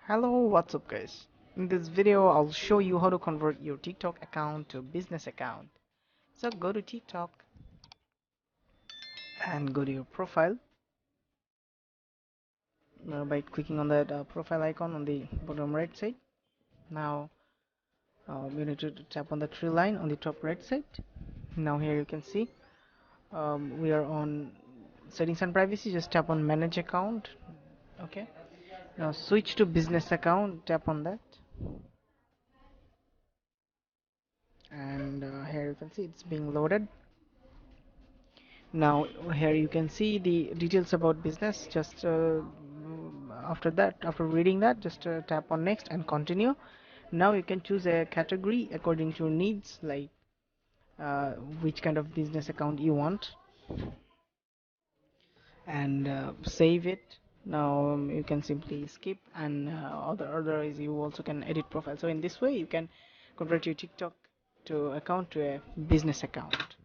Hello, what's up guys? In this video, I'll show you how to convert your TikTok account to business account. So go to TikTok and go to your profile by clicking on that profile icon on the bottom right side. Now you need to tap on the three line on the top right side. Now here you can see we are on settings and privacy. Just tap on manage account. Okay. Now switch to business account. Tap on that. And here you can see it's being loaded. Now here you can see the details about business. Just after reading that, just tap on next and continue. Now you can choose a category according to your needs, like which kind of business account you want, and save it. Now you can simply skip, and otherwise you also can edit profile. So in this way you can convert your TikTok to account to a business account.